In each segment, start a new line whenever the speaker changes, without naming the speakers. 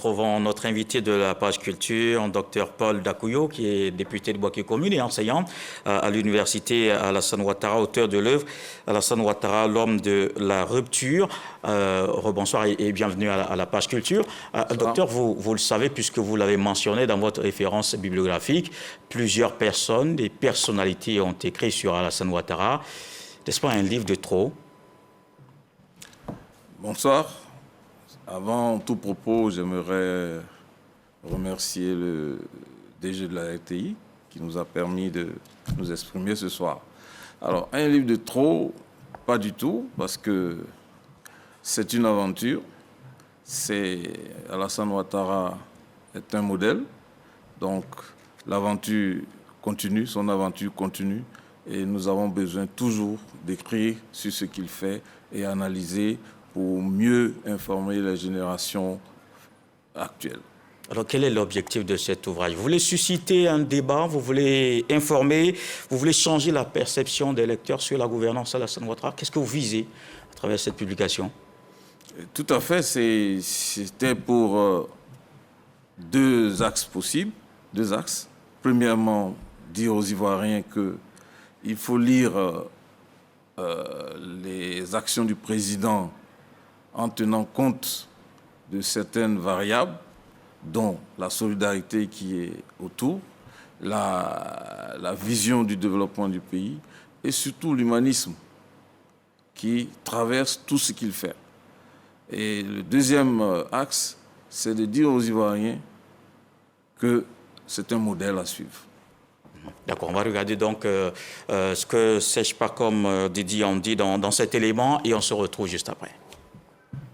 retrouvons notre invité de la page culture, Dr Paul Dakuyo, qui est député de Boaké Commune et enseignant à l'université Alassane Ouattara, auteur de l'œuvre Alassane Ouattara, l'homme de la rupture. Rebonsoir et bienvenue à la page culture. Docteur, vous le savez, puisque vous l'avez mentionné dans votre référence bibliographique, plusieurs personnes, des personnalités ont écrit sur Alassane Ouattara. N'est-ce pas un livre de trop?
Bonsoir. Avant tout propos, j'aimerais remercier le DG de la RTI qui nous a permis de nous exprimer ce soir. Alors, un livre de trop, pas du tout, parce que c'est une aventure. Alassane Ouattara est un modèle, donc l'aventure continue, son aventure continue, et nous avons besoin toujours d'écrire sur ce qu'il fait et analyser pour mieux informer les générations actuelles. Alors,
quel est l'objectif de cet ouvrage? Vous voulez susciter un débat, vous voulez informer, vous voulez changer la perception des lecteurs sur la gouvernance Alassane Ouattara? Qu'est-ce que vous visez à travers cette publication?
Tout à fait, c'était pour deux axes possibles. Deux axes. Premièrement, dire aux Ivoiriens qu'il faut lire les actions du président en tenant compte de certaines variables, dont la solidarité qui est autour, la vision du développement du pays et surtout l'humanisme qui traverse tout ce qu'il fait. Et le deuxième axe, c'est de dire aux Ivoiriens que c'est un modèle à suivre.
D'accord, on va regarder donc ce que Sèche pas comme Didi on dit dans cet élément et on se retrouve juste après.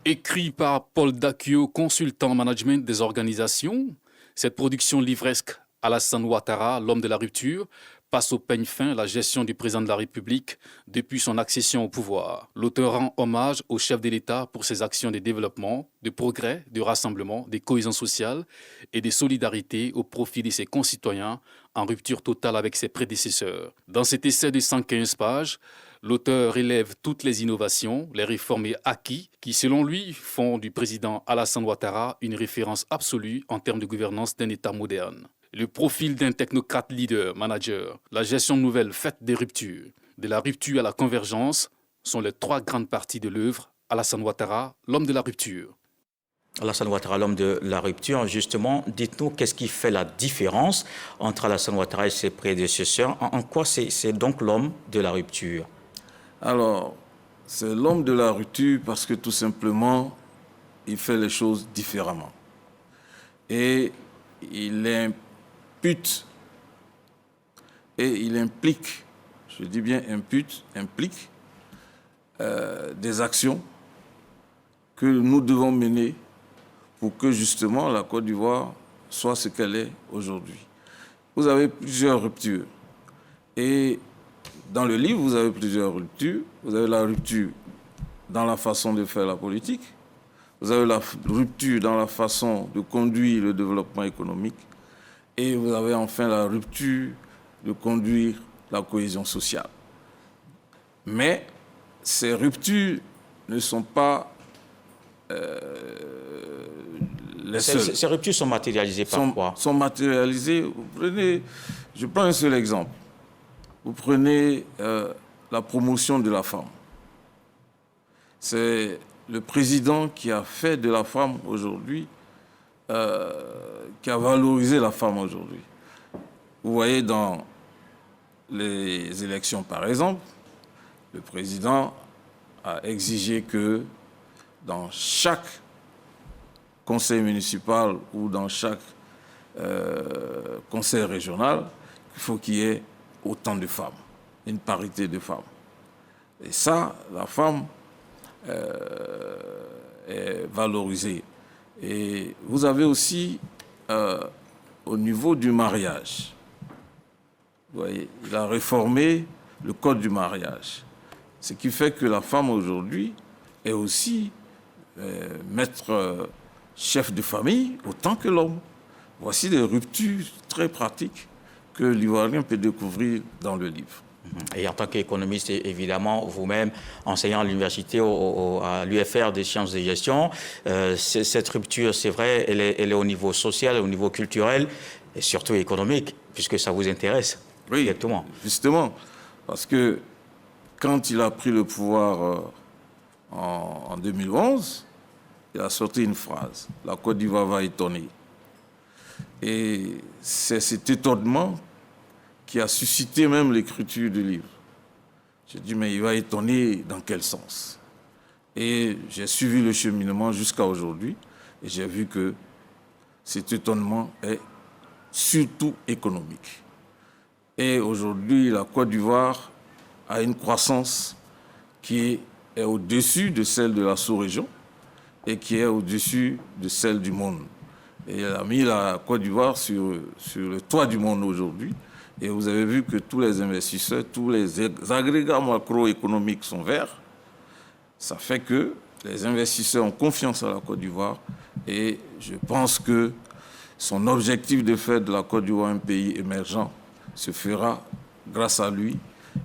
Écrit par Paul Dakuyo, consultant en management des organisations, cette production livresque Alassane Ouattara, l'homme de la rupture, passe au peigne fin la gestion du président de la République depuis son accession au pouvoir. L'auteur rend hommage au chef de l'État pour ses actions de développement, de progrès, de rassemblement, de cohésion sociale et de solidarité au profit de ses concitoyens en rupture totale avec ses prédécesseurs. Dans cet essai de 115 pages, l'auteur élève toutes les innovations, les réformes et acquis qui, selon lui, font du président Alassane Ouattara une référence absolue en termes de gouvernance d'un État moderne. Le profil d'un technocrate leader, manager, la gestion nouvelle faite des ruptures, de la rupture à la convergence, sont les trois grandes parties de l'œuvre Alassane Ouattara, l'homme de la rupture.
Alassane Ouattara, l'homme de la rupture, justement, dites-nous qu'est-ce qui fait la différence entre Alassane Ouattara et ses prédécesseurs? En quoi c'est donc l'homme de la rupture?
Alors, c'est l'homme de la rupture parce que tout simplement, il fait les choses différemment. Et il impute et il implique, je dis bien implique des actions que nous devons mener pour que justement la Côte d'Ivoire soit ce qu'elle est aujourd'hui. Vous avez plusieurs ruptures et dans le livre, vous avez plusieurs ruptures. Vous avez la rupture dans la façon de faire la politique. Vous avez la rupture dans la façon de conduire le développement économique. Et vous avez enfin la rupture de conduire la cohésion sociale. Mais ces ruptures ne sont pas les seules.
Ces ruptures sont matérialisées par quoi?
Sont matérialisées. Je prends un seul exemple. Vous prenez la promotion de la femme. C'est le président qui a fait de la femme aujourd'hui, qui a valorisé la femme aujourd'hui. Vous voyez dans les élections, par exemple, le président a exigé que dans chaque conseil municipal ou dans chaque conseil régional, il faut qu'il y ait autant de femmes, une parité de femmes. Et ça, la femme est valorisée. Et vous avez aussi, au niveau du mariage, vous voyez, il a réformé le code du mariage. Ce qui fait que la femme aujourd'hui est aussi maître chef de famille autant que l'homme. Voici des ruptures très pratiques que l'Ivoirien peut découvrir dans le livre.
Et en tant qu'économiste, évidemment, vous-même, enseignant à l'université, à l'UFR des sciences de gestion, cette rupture, c'est vrai, elle est au niveau social, au niveau culturel et surtout économique, puisque ça vous intéresse directement.
Justement, parce que quand il a pris le pouvoir en 2011, il a sorti une phrase, « La Côte d'Ivoire va étonner ». Et c'est cet étonnement qui a suscité même l'écriture du livre. J'ai dit, mais il va étonner dans quel sens? Et j'ai suivi le cheminement jusqu'à aujourd'hui et j'ai vu que cet étonnement est surtout économique. Et aujourd'hui, la Côte d'Ivoire a une croissance qui est au-dessus de celle de la sous-région et qui est au-dessus de celle du monde. Et elle a mis la Côte d'Ivoire sur le toit du monde aujourd'hui. Et vous avez vu que tous les investisseurs, tous les agrégats macroéconomiques sont verts. Ça fait que les investisseurs ont confiance à la Côte d'Ivoire. Et je pense que son objectif de faire de la Côte d'Ivoire un pays émergent se fera grâce à lui.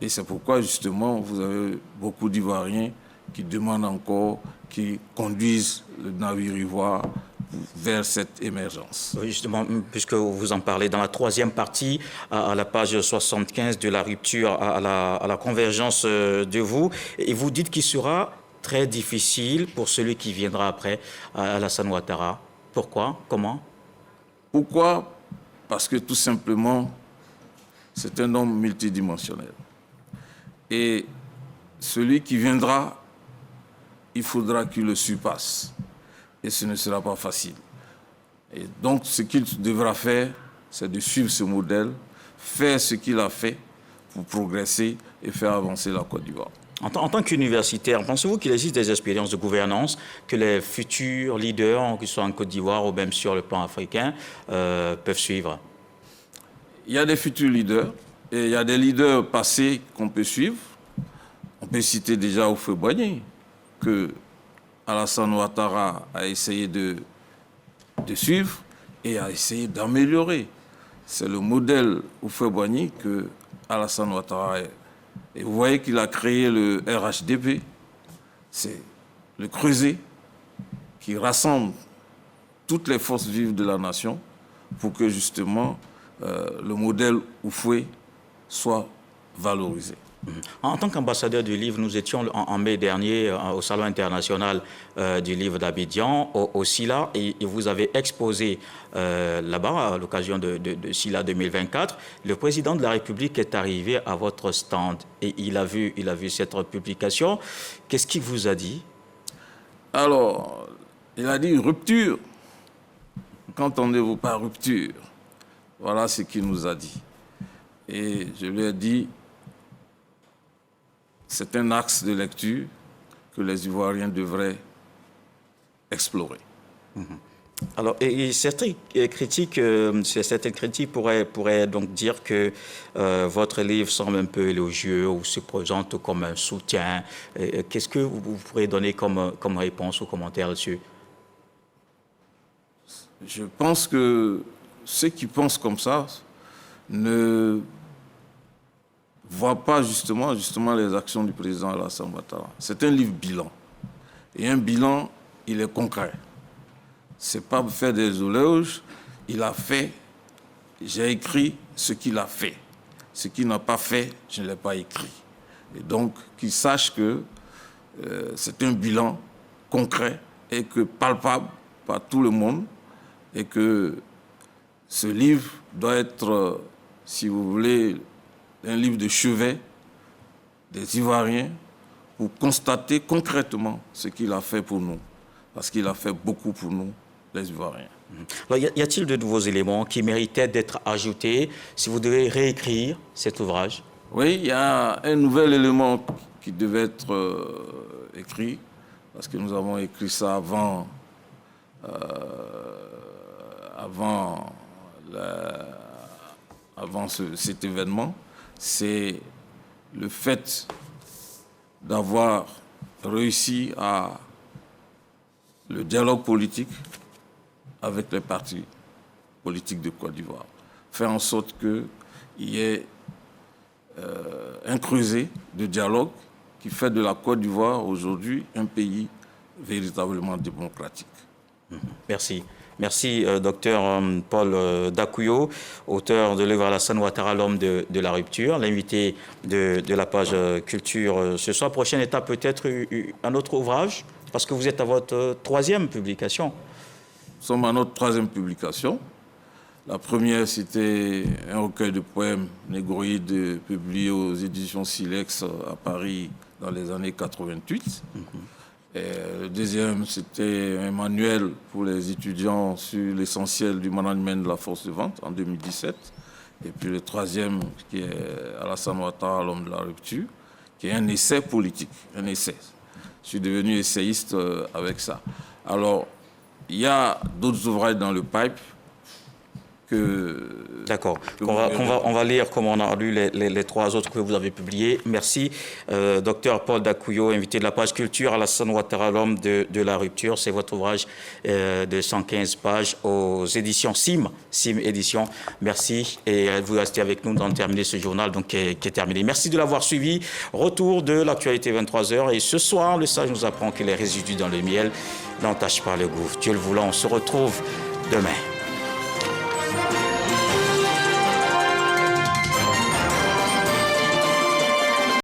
Et c'est pourquoi, justement, vous avez beaucoup d'Ivoiriens qui demandent encore, qui conduisent le navire ivoire vers cette émergence.
Oui, justement, puisque vous en parlez, dans la troisième partie, à la page 75 de la rupture à la convergence de vous, et vous dites qu'il sera très difficile pour celui qui viendra après, Alassane Ouattara. Pourquoi? Comment?
Pourquoi? Parce que tout simplement, c'est un homme multidimensionnel. Et celui qui viendra, il faudra qu'il le surpasse. Et ce ne sera pas facile. Et donc, ce qu'il devra faire, c'est de suivre ce modèle, faire ce qu'il a fait pour progresser et faire avancer la Côte d'Ivoire.
En tant qu'universitaire, pensez-vous qu'il existe des expériences de gouvernance que les futurs leaders, qu'ils soient en Côte d'Ivoire ou même sur le plan africain, peuvent suivre?
Il y a des futurs leaders et il y a des leaders passés qu'on peut suivre. On peut citer déjà Houphouët-Boigny, que Alassane Ouattara a essayé de suivre et a essayé d'améliorer. C'est le modèle Houphouët-Boigny que Alassane Ouattara est. Et vous voyez qu'il a créé le RHDP, c'est le creuset qui rassemble toutes les forces vives de la nation pour que justement le modèle Houphouët soit valorisé.
En tant qu'ambassadeur du livre, nous étions en mai dernier au Salon international du livre d'Abidjan, au SILA, et vous avez exposé là-bas, à l'occasion de SILA 2024. Le président de la République est arrivé à votre stand et il a vu cette publication. Qu'est-ce qu'il vous a dit?
Alors, il a dit rupture. Qu'entendez-vous par rupture? Voilà ce qu'il nous a dit. Et je lui ai dit, c'est un axe de lecture que les Ivoiriens devraient explorer.
Alors, et certaines critiques pourraient donc dire que votre livre semble un peu élogieux ou se présente comme un soutien. Qu'est-ce que vous pourrez donner comme réponse ou commentaire là-dessus?
Je pense que ceux qui pensent comme ça ne voit pas justement les actions du président Alassane Ouattara. C'est un livre bilan. Et un bilan, il est concret. C'est pas faire des éloges. Il a fait, j'ai écrit ce qu'il a fait. Ce qu'il n'a pas fait, je ne l'ai pas écrit. Et donc, qu'il sache que c'est un bilan concret et que palpable par tout le monde et que ce livre doit être, si vous voulez, un livre de chevet des Ivoiriens pour constater concrètement ce qu'il a fait pour nous. Parce qu'il a fait beaucoup pour nous, les Ivoiriens.
Alors, y a-t-il de nouveaux éléments qui méritaient d'être ajoutés si vous devez réécrire cet ouvrage?
Oui, il y a un nouvel élément qui devait être écrit, parce que nous avons écrit ça avant cet événement. C'est le fait d'avoir réussi à le dialogue politique avec les partis politiques de Côte d'Ivoire. Faire en sorte qu'il y ait un creuset de dialogue qui fait de la Côte d'Ivoire aujourd'hui un pays véritablement démocratique.
Merci. Merci, docteur Paul Dakuyo, auteur de l'œuvre Alassane Ouattara, l'homme de la rupture, l'invité de la page culture ce soir. Prochaine étape, peut-être un autre ouvrage, parce que vous êtes à votre 3e publication.
Nous sommes à notre 3e publication. La première, c'était un recueil de poèmes négroïdes publié aux éditions Silex à Paris dans les années 88. Et le deuxième, c'était un manuel pour les étudiants sur l'essentiel du management de la force de vente en 2017. Et puis le troisième, qui est Alassane Ouattara, l'homme de la rupture, qui est un essai politique, un essai. Je suis devenu essayiste avec ça. Alors, il y a d'autres ouvrages dans le pipe que...
D'accord. On va lire comme on a lu les 3 autres que vous avez publiés. Merci. Docteur Paul Dakuyo, invité de la page culture, Alassane Ouattara, l'homme de la rupture. C'est votre ouvrage de 115 pages aux éditions SIM Éditions. Merci. Et vous restez avec nous dans terminer ce journal donc, qui est terminé. Merci de l'avoir suivi. Retour de l'actualité 23h. Et ce soir, le sage nous apprend que les résidus dans le miel n'entachent pas le gouffre. Dieu le voulant, on se retrouve demain.